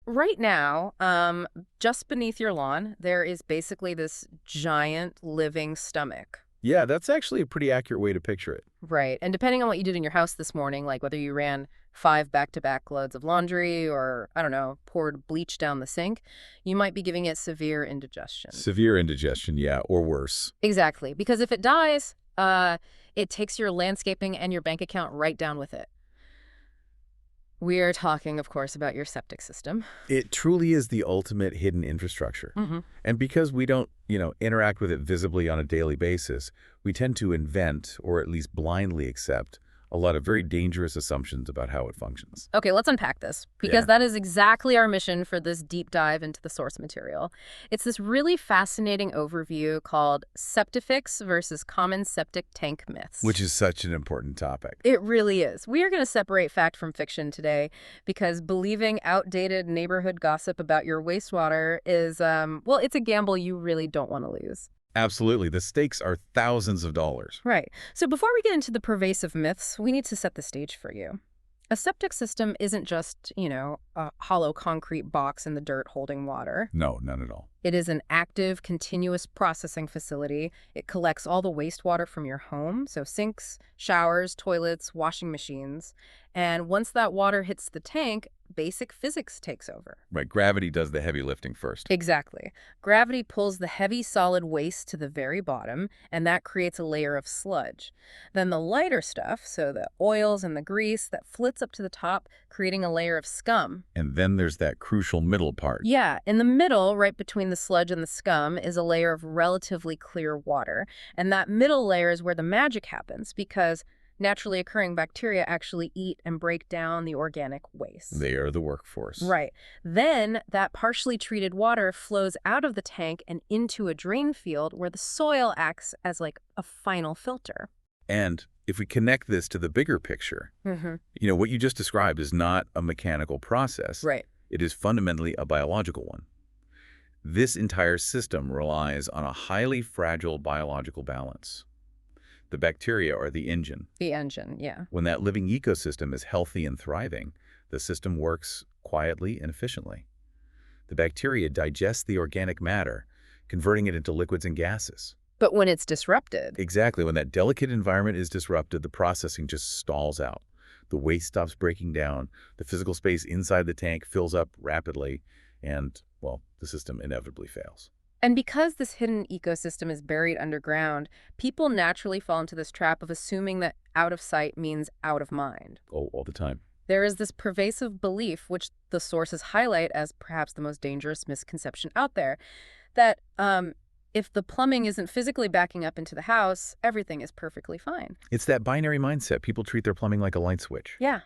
right now, just beneath your lawn, there is basically this giant living stomach. Yeah, that's actually a pretty accurate way to picture it. Right. And depending on what you did in your house this morning, like whether you ran 5 back-to-back loads of laundry or, I don't know, poured bleach down the sink, you might be giving it severe indigestion. Severe indigestion, yeah, or worse. Exactly. Because if it dies, it takes your landscaping and your bank account right down with it. We are talking, of course, about your septic system. It truly is the ultimate hidden infrastructure. Mm-hmm. And because we don't, interact with it visibly on a daily basis, we tend to invent, or at least blindly accept, a lot of very dangerous assumptions about how it functions. Okay, let's unpack this, because that is exactly our mission for this deep dive into the source material. It's this really fascinating overview called SEPTIFIX versus common septic tank myths. Which is such an important topic. It really is. We are going to separate fact from fiction today because believing outdated neighborhood gossip about your wastewater is, well, it's a gamble you really don't want to lose. Absolutely. The stakes are thousands of dollars. Right. So before we get into the pervasive myths, we need to set the stage for you. A septic system isn't just, a hollow concrete box in the dirt holding water. No, none at all. It is an active, continuous processing facility. It collects all the wastewater from your home, so sinks, showers, toilets, washing machines. And once that water hits the tank, basic physics takes over. Right, gravity does the heavy lifting first. Exactly. Gravity pulls the heavy solid waste to the very bottom, and that creates a layer of sludge. Then the lighter stuff, so the oils and the grease, that flits up to the top, creating a layer of scum. And then there's that crucial middle part. Yeah, in the middle, right between the sludge and the scum, is a layer of relatively clear water. And that middle layer is where the magic happens, because naturally occurring bacteria actually eat and break down the organic waste. They are the workforce. Right. Then that partially treated water flows out of the tank and into a drain field where the soil acts as like a final filter. And if we connect this to the bigger picture, what you just described is not a mechanical process. Right. It is fundamentally a biological one. This entire system relies on a highly fragile biological balance. The bacteria are the engine. The engine, yeah. When that living ecosystem is healthy and thriving, the system works quietly and efficiently. The bacteria digest the organic matter, converting it into liquids and gases. But when it's disrupted... Exactly. When that delicate environment is disrupted, the processing just stalls out. The waste stops breaking down, the physical space inside the tank fills up rapidly, and, well, the system inevitably fails. And because this hidden ecosystem is buried underground, people naturally fall into this trap of assuming that out of sight means out of mind. Oh, all the time. There is this pervasive belief, which the sources highlight as perhaps the most dangerous misconception out there, that if the plumbing isn't physically backing up into the house, everything is perfectly fine. It's that binary mindset. People treat their plumbing like a light switch. Yeah,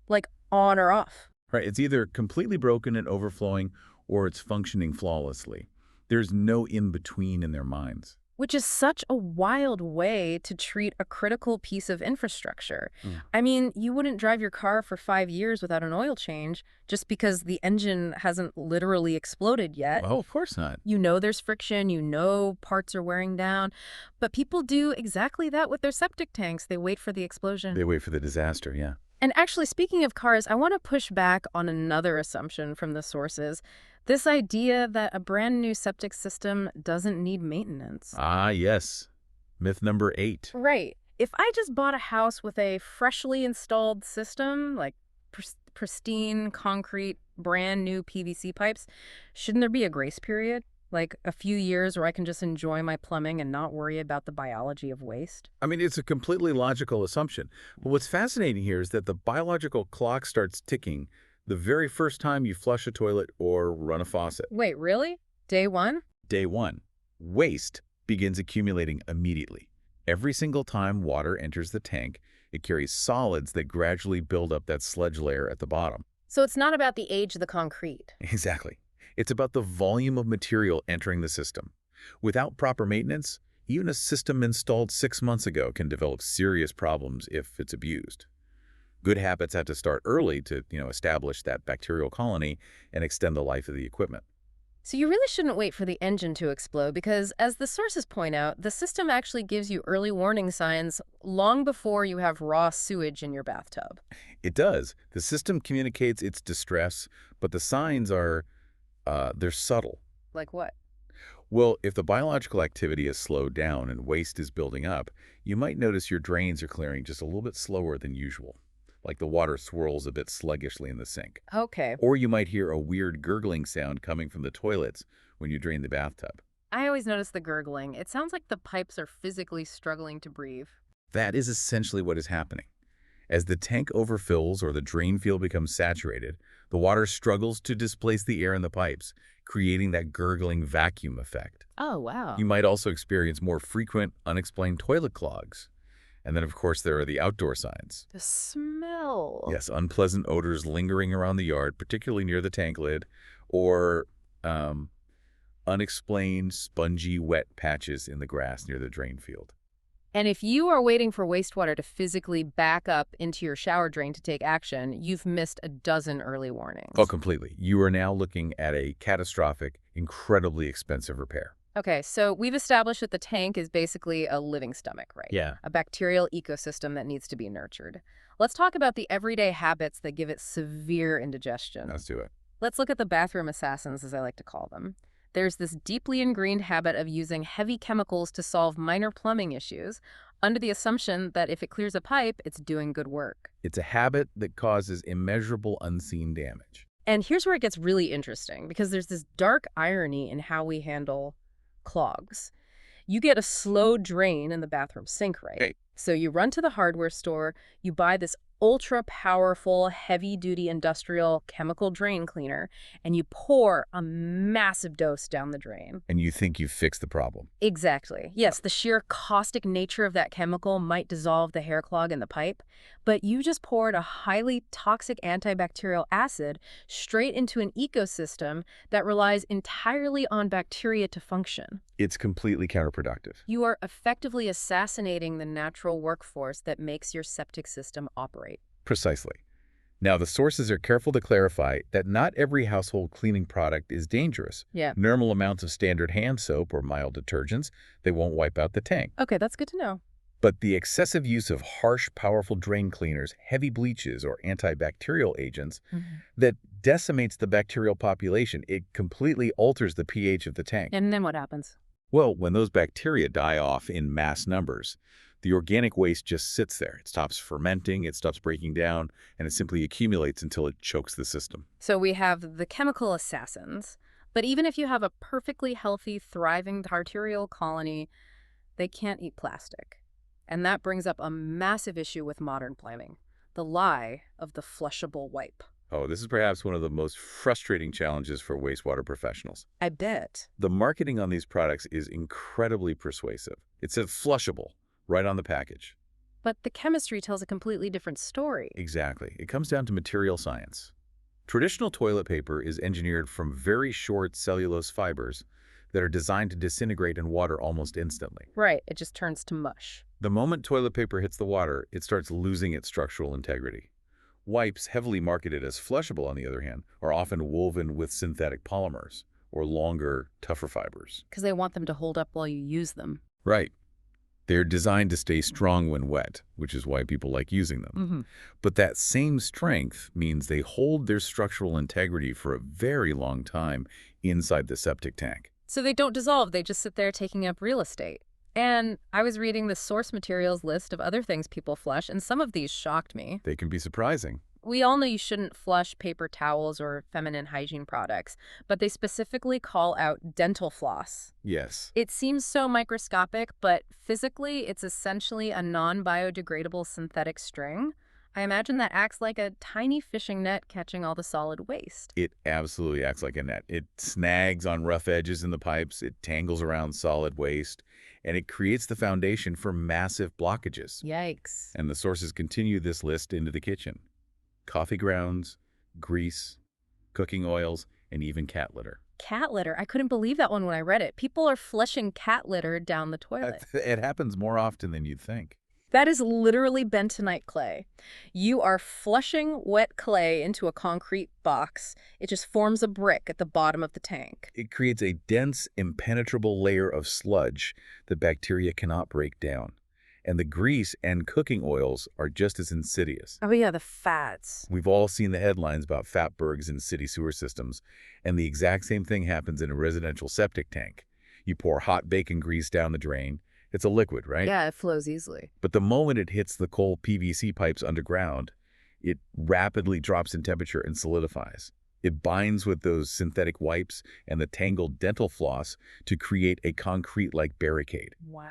like on or off. Right. It's either completely broken and overflowing, or it's functioning flawlessly. There's no in-between in their minds. Which is such a wild way to treat a critical piece of infrastructure. I mean, you wouldn't drive your car for 5 years without an oil change just because the engine hasn't literally exploded yet. Well, of course not. You know there's friction, you know parts are wearing down, but people do exactly that with their septic tanks. They wait for the explosion. They wait for the disaster, yeah. And actually, speaking of cars, I want to push back on another assumption from the sources. This idea that a brand new septic system doesn't need maintenance. Ah, yes. Myth number 8. Right. If I just bought a house with a freshly installed system, like pristine, concrete, brand new PVC pipes, shouldn't there be a grace period? Like a few years where I can just enjoy my plumbing and not worry about the biology of waste? I mean, it's a completely logical assumption. But what's fascinating here is that the biological clock starts ticking the very first time you flush a toilet or run a faucet. Wait, really? Day one? Day one. Waste begins accumulating immediately. Every single time water enters the tank, it carries solids that gradually build up that sludge layer at the bottom. So it's not about the age of the concrete. Exactly. It's about the volume of material entering the system. Without proper maintenance, even a system installed 6 months ago can develop serious problems if it's abused. Good habits have to start early to, establish that bacterial colony and extend the life of the equipment. So you really shouldn't wait for the engine to explode because, as the sources point out, the system actually gives you early warning signs long before you have raw sewage in your bathtub. It does. The system communicates its distress, but the signs are, they're subtle. Like what? Well, if the biological activity has slowed down and waste is building up, you might notice your drains are clearing just a little bit slower than usual, like the water swirls a bit sluggishly in the sink. Okay. Or you might hear a weird gurgling sound coming from the toilets when you drain the bathtub. I always notice the gurgling. It sounds like the pipes are physically struggling to breathe. That is essentially what is happening. As the tank overfills or the drain field becomes saturated, the water struggles to displace the air in the pipes, creating that gurgling vacuum effect. Oh, wow. You might also experience more frequent, unexplained toilet clogs. And then, of course, there are the outdoor signs. The smell. Yes, unpleasant odors lingering around the yard, particularly near the tank lid, or unexplained, spongy, wet patches in the grass near the drain field. And if you are waiting for wastewater to physically back up into your shower drain to take action, you've missed a dozen early warnings. Oh, completely. You are now looking at a catastrophic, incredibly expensive repair. Okay, so we've established that the tank is basically a living stomach, right? Yeah. A bacterial ecosystem that needs to be nurtured. Let's talk about the everyday habits that give it severe indigestion. Let's do it. Let's look at the bathroom assassins, as I like to call them. There's this deeply ingrained habit of using heavy chemicals to solve minor plumbing issues, under the assumption that if it clears a pipe, it's doing good work. It's a habit that causes immeasurable unseen damage. And here's where it gets really interesting, because there's this dark irony in how we handle clogs. You get a slow drain in the bathroom sink, right? Okay. So you run to the hardware store, you buy this ultra-powerful, heavy-duty industrial chemical drain cleaner, and you pour a massive dose down the drain. And you think you've fixed the problem. Exactly. Yes, the sheer caustic nature of that chemical might dissolve the hair clog in the pipe, but you just poured a highly toxic antibacterial acid straight into an ecosystem that relies entirely on bacteria to function. It's completely counterproductive. You are effectively assassinating the natural workforce that makes your septic system operate. Precisely. Now, the sources are careful to clarify that not every household cleaning product is dangerous. Yeah. Normal amounts of standard hand soap or mild detergents, they won't wipe out the tank. Okay, that's good to know. But the excessive use of harsh, powerful drain cleaners, heavy bleaches, or antibacterial agents that decimates the bacterial population, it completely alters the pH of the tank. And then what happens? Well, when those bacteria die off in mass numbers, the organic waste just sits there. It stops fermenting, it stops breaking down, and it simply accumulates until it chokes the system. So we have the chemical assassins, but even if you have a perfectly healthy, thriving arterial colony, they can't eat plastic. And that brings up a massive issue with modern plumbing, the lie of the flushable wipe. Oh, this is perhaps one of the most frustrating challenges for wastewater professionals. I bet. The marketing on these products is incredibly persuasive. It says flushable right on the package. But the chemistry tells a completely different story. Exactly. It comes down to material science. Traditional toilet paper is engineered from very short cellulose fibers that are designed to disintegrate in water almost instantly. Right, it just turns to mush. The moment toilet paper hits the water, it starts losing its structural integrity. Wipes, heavily marketed as flushable, on the other hand, are often woven with synthetic polymers or longer, tougher fibers. Because they want them to hold up while you use them. Right. They're designed to stay strong when wet, which is why people like using them. But that same strength means they hold their structural integrity for a very long time inside the septic tank. So they don't dissolve, they just sit there taking up real estate. And I was reading the source materials list of other things people flush, and some of these shocked me. They can be surprising. We all know you shouldn't flush paper towels or feminine hygiene products, but they specifically call out dental floss. Yes. It seems so microscopic, but physically it's essentially a non-biodegradable synthetic string. I imagine that acts like a tiny fishing net catching all the solid waste. It absolutely acts like a net. It snags on rough edges in the pipes, it tangles around solid waste, and it creates the foundation for massive blockages. Yikes. And the sources continue this list into the kitchen. Coffee grounds, grease, cooking oils, and even cat litter. Cat litter? I couldn't believe that one when I read it. People are flushing cat litter down the toilet. It happens more often than you'd think. That is literally bentonite clay. You are flushing wet clay into a concrete box. It just forms a brick at the bottom of the tank. It creates a dense, impenetrable layer of sludge that bacteria cannot break down. And the grease and cooking oils are just as insidious. Oh yeah, the fats. We've all seen the headlines about fatbergs in city sewer systems, and the exact same thing happens in a residential septic tank. You pour hot bacon grease down the drain. It's a liquid, right? Yeah, it flows easily. But the moment it hits the cold PVC pipes underground, it rapidly drops in temperature and solidifies. It binds with those synthetic wipes and the tangled dental floss to create a concrete-like barricade. Wow.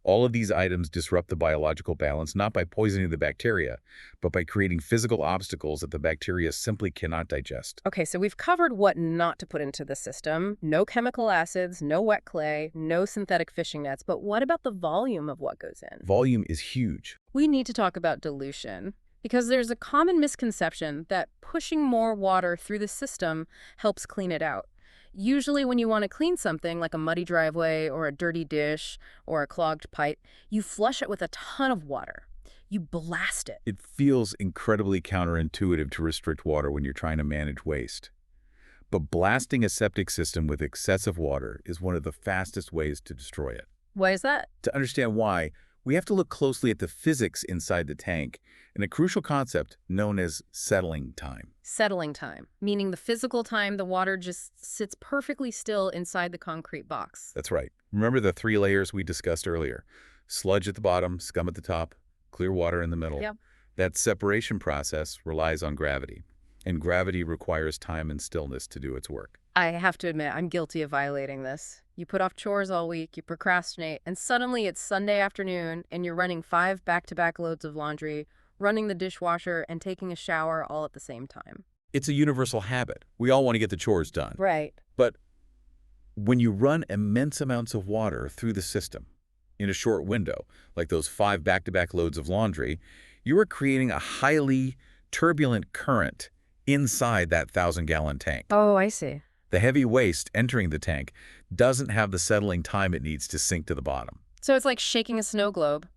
All of these items disrupt the biological balance not by poisoning the bacteria, but by creating physical obstacles that the bacteria simply cannot digest. Okay, so we've covered what not to put into the system. No chemical acids, no wet clay, no synthetic fishing nets. But what about the volume of what goes in? Volume is huge. We need to talk about dilution, because there's a common misconception that pushing more water through the system helps clean it out. Usually when you want to clean something like a muddy driveway or a dirty dish or a clogged pipe, you flush it with a ton of water. You blast it. It feels incredibly counterintuitive to restrict water when you're trying to manage waste. But blasting a septic system with excessive water is one of the fastest ways to destroy it. Why is that? To understand why, we have to look closely at the physics inside the tank and a crucial concept known as settling time. Settling time, meaning the physical time the water just sits perfectly still inside the concrete box. That's right. Remember the 3 layers we discussed earlier? Sludge at the bottom, scum at the top, clear water in the middle. Yep. That separation process relies on gravity, and gravity requires time and stillness to do its work. I have to admit, I'm guilty of violating this. You put off chores all week, you procrastinate, and suddenly it's Sunday afternoon and you're running 5 back-to-back loads of laundry, running the dishwasher, and taking a shower all at the same time. It's a universal habit. We all want to get the chores done. Right. But when you run immense amounts of water through the system in a short window, like those 5 back-to-back loads of laundry, you are creating a highly turbulent current inside that 1,000-gallon tank. Oh, I see. The heavy waste entering the tank doesn't have the settling time it needs to sink to the bottom. So it's like shaking a snow globe.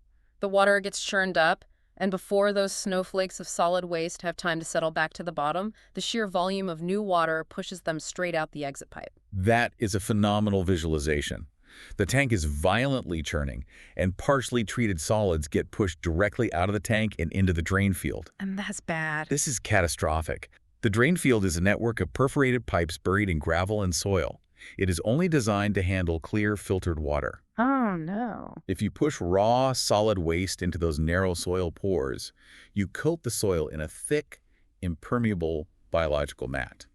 The water gets churned up, and before those snowflakes of solid waste have time to settle back to the bottom, the sheer volume of new water pushes them straight out the exit pipe. That is a phenomenal visualization. The tank is violently churning, and partially treated solids get pushed directly out of the tank and into the drain field. And that's bad. This is catastrophic. The drain field is a network of perforated pipes buried in gravel and soil. It is only designed to handle clear, filtered water. Oh, no. If you push raw, solid waste into those narrow soil pores, you coat the soil in a thick, impermeable biological mat.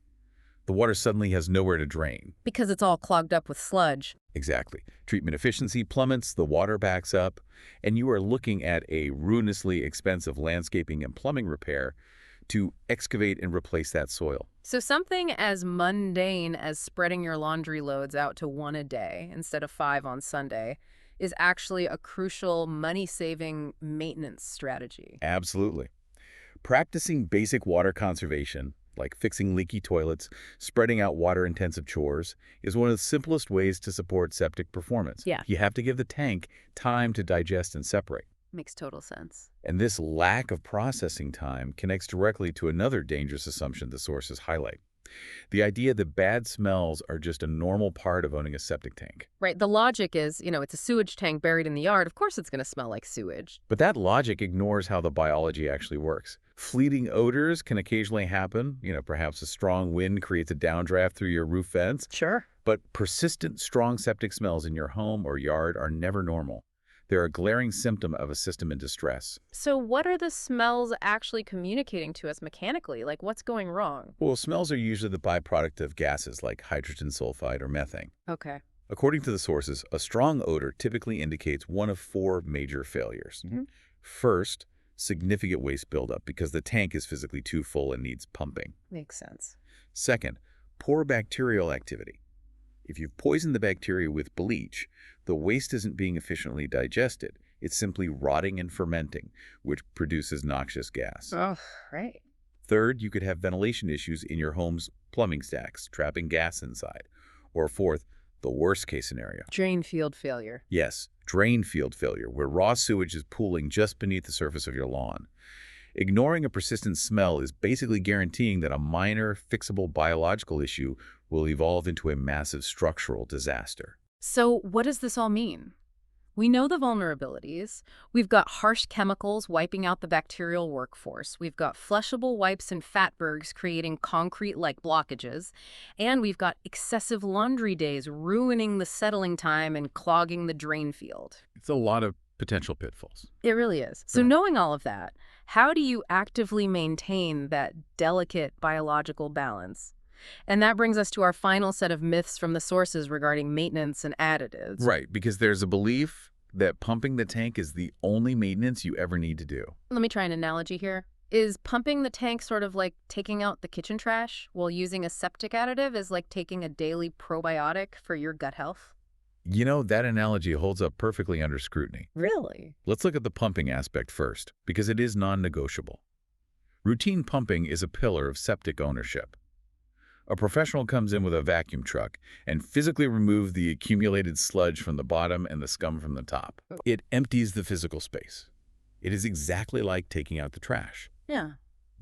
The water suddenly has nowhere to drain. Because it's all clogged up with sludge. Exactly. Treatment efficiency plummets, the water backs up, and you are looking at a ruinously expensive landscaping and plumbing repair to excavate and replace that soil. So something as mundane as spreading your laundry loads out to 1 a day instead of 5 on Sunday is actually a crucial money-saving maintenance strategy. Absolutely. Practicing basic water conservation, like fixing leaky toilets, spreading out water-intensive chores, is one of the simplest ways to support septic performance. Yeah. You have to give the tank time to digest and separate. Makes total sense. And this lack of processing time connects directly to another dangerous assumption the sources highlight. The idea that bad smells are just a normal part of owning a septic tank. Right. The logic is, it's a sewage tank buried in the yard. Of course it's going to smell like sewage. But that logic ignores how the biology actually works. Fleeting odors can occasionally happen. Perhaps a strong wind creates a downdraft through your roof vents. Sure. But persistent, strong septic smells in your home or yard are never normal. They're a glaring symptom of a system in distress. So what are the smells actually communicating to us mechanically? Like, what's going wrong? Well, smells are usually the byproduct of gases like hydrogen sulfide or methane. Okay. According to the sources, a strong odor typically indicates one of 4 major failures. First, significant waste buildup because the tank is physically too full and needs pumping. Makes sense. Second, poor bacterial activity. If you've poisoned the bacteria with bleach, the waste isn't being efficiently digested. It's simply rotting and fermenting, which produces noxious gas. Oh, right. Third, you could have ventilation issues in your home's plumbing stacks, trapping gas inside. Or fourth, The worst case scenario. Drain field failure. Yes, drain field failure, where raw sewage is pooling just beneath the surface of your lawn. Ignoring a persistent smell is basically guaranteeing that a minor, fixable biological issue will evolve into a massive structural disaster. So what does this all mean? We know the vulnerabilities. We've got harsh chemicals wiping out the bacterial workforce. We've got flushable wipes and fatbergs creating concrete-like blockages. And we've got excessive laundry days ruining the settling time and clogging the drain field. It's a lot of potential pitfalls. It really is. So knowing all of that, how do you actively maintain that delicate biological balance? And that brings us to our final set of myths from the sources regarding maintenance and additives. Right, because there's a belief that pumping the tank is the only maintenance you ever need to do. Let me try an analogy here. Is pumping the tank sort of like taking out the kitchen trash, while using a septic additive is like taking a daily probiotic for your gut health? You know, that analogy holds up perfectly under scrutiny. Really? Let's look at the pumping aspect first, because it is non-negotiable. Routine pumping is a pillar of septic ownership. A professional comes in with a vacuum truck and physically removes the accumulated sludge from the bottom and the scum from the top. It empties the physical space. It is exactly like taking out the trash. Yeah.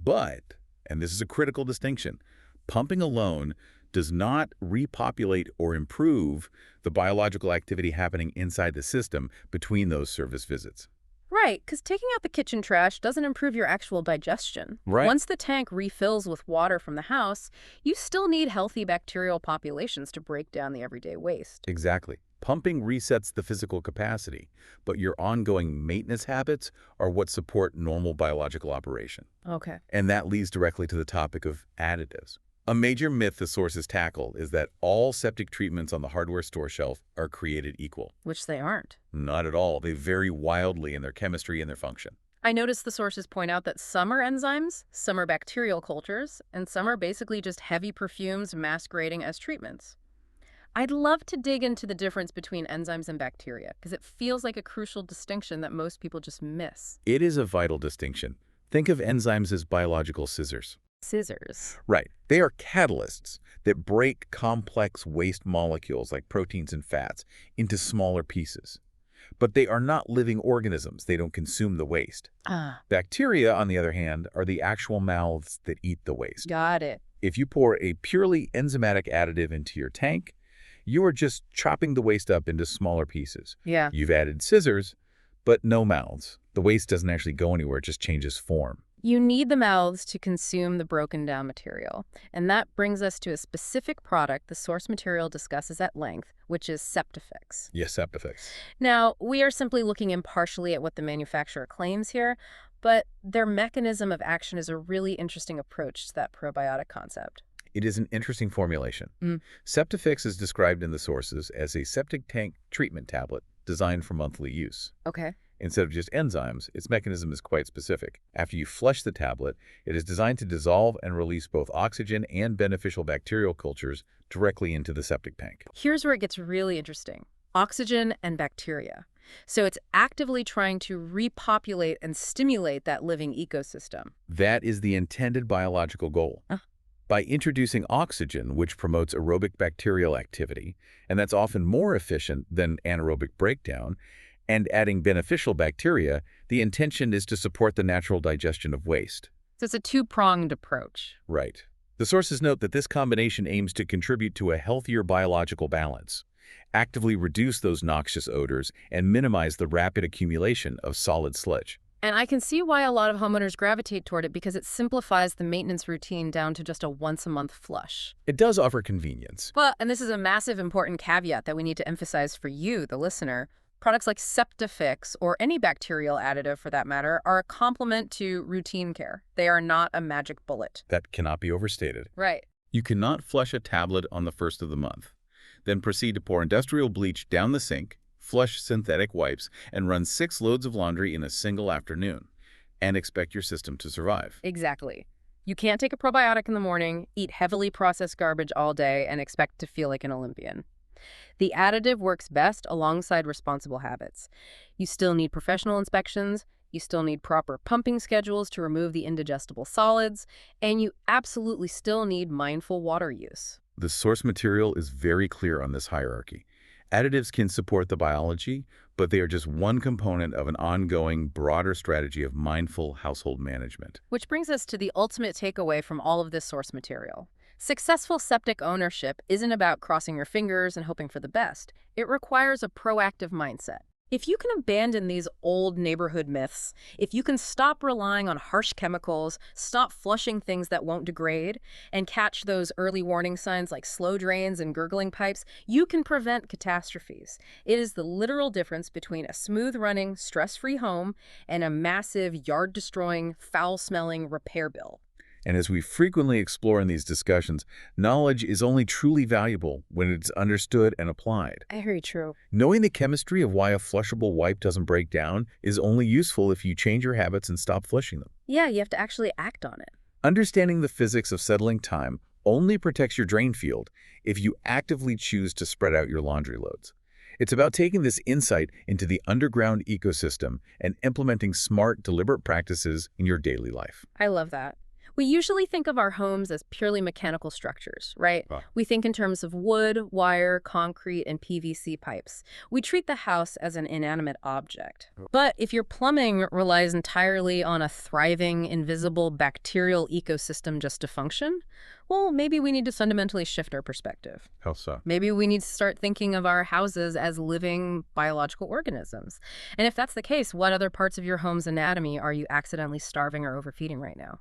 But, and this is a critical distinction, pumping alone does not repopulate or improve the biological activity happening inside the system between those service visits. Right, because taking out the kitchen trash doesn't improve your actual digestion. Right. Once the tank refills with water from the house, you still need healthy bacterial populations to break down the everyday waste. Exactly. Pumping resets the physical capacity, but your ongoing maintenance habits are what support normal biological operation. Okay. And that leads directly to the topic of additives. A major myth the sources tackle is that all septic treatments on the hardware store shelf are created equal. Which they aren't. Not at all. They vary wildly in their chemistry and their function. I noticed the sources point out that some are enzymes, some are bacterial cultures, and some are basically just heavy perfumes masquerading as treatments. I'd love to dig into the difference between enzymes and bacteria, because it feels like a crucial distinction that most people just miss. It is a vital distinction. Think of enzymes as biological scissors. Scissors. Right. They are catalysts that break complex waste molecules like proteins and fats into smaller pieces. But they are not living organisms. They don't consume the waste. Ah, Bacteria, on the other hand, are the actual mouths that eat the waste. got it. If you pour a purely enzymatic additive into your tank, you are just chopping the waste up into smaller pieces. Yeah. You've added scissors, but no mouths. The waste doesn't actually go anywhere, it just changes form. You need the mouths to consume the broken down material. And that brings us to a specific product the source material discusses at length, which is SEPTIFIX. Yes, SEPTIFIX. Now, we are simply looking impartially at what the manufacturer claims here, but their mechanism of action is a really interesting approach to that probiotic concept. It is an interesting formulation. SEPTIFIX is described in the sources as a septic tank treatment tablet designed for monthly use. Okay. Instead of just enzymes, its mechanism is quite specific. After you flush the tablet, it is designed to dissolve and release both oxygen and beneficial bacterial cultures directly into the septic tank. Here's where it gets really interesting. Oxygen and bacteria. So it's actively trying to repopulate and stimulate that living ecosystem. That is the intended biological goal. By introducing oxygen, which promotes aerobic bacterial activity, and that's often more efficient than anaerobic breakdown, and adding beneficial bacteria, the intention is to support the natural digestion of waste. So it's a two-pronged approach. Right. The sources note that this combination aims to contribute to a healthier biological balance, actively reduce those noxious odors, and minimize the rapid accumulation of solid sludge. And I can see why a lot of homeowners gravitate toward it because it simplifies the maintenance routine down to just a once-a-month flush. It does offer convenience. Well, and this is a massive important caveat that we need to emphasize for you, the listener. Products like SEPTIFIX, or any bacterial additive for that matter, are a complement to routine care. They are not a magic bullet. That cannot be overstated. Right. You cannot flush a tablet on the first of the month, then proceed to pour industrial bleach down the sink, flush synthetic wipes, and run 6 loads of laundry in a single afternoon, and expect your system to survive. Exactly. You can't take a probiotic in the morning, eat heavily processed garbage all day, and expect to feel like an Olympian. The additive works best alongside responsible habits. You still need professional inspections, you still need proper pumping schedules to remove the indigestible solids, and you absolutely still need mindful water use. The source material is very clear on this hierarchy. Additives can support the biology, but they are just one component of an ongoing, broader strategy of mindful household management. Which brings us to the ultimate takeaway from all of this source material. Successful septic ownership isn't about crossing your fingers and hoping for the best. It requires a proactive mindset. If you can abandon these old neighborhood myths, if you can stop relying on harsh chemicals, stop flushing things that won't degrade, and catch those early warning signs like slow drains and gurgling pipes, you can prevent catastrophes. It is the literal difference between a smooth-running, stress-free home and a massive, yard-destroying, foul-smelling repair bill. And as we frequently explore in these discussions, knowledge is only truly valuable when it's understood and applied. Very true. Knowing the chemistry of why a flushable wipe doesn't break down is only useful if you change your habits and stop flushing them. Yeah, you have to actually act on it. Understanding the physics of settling time only protects your drain field if you actively choose to spread out your laundry loads. It's about taking this insight into the underground ecosystem and implementing smart, deliberate practices in your daily life. I love that. We usually think of our homes as purely mechanical structures, right? We think in terms of wood, wire, concrete, and PVC pipes. We treat the house as an inanimate object. But if your plumbing relies entirely on a thriving, invisible bacterial ecosystem just to function, well, maybe we need to fundamentally shift our perspective. How so? Maybe we need to start thinking of our houses as living biological organisms. And if that's the case, what other parts of your home's anatomy are you accidentally starving or overfeeding right now?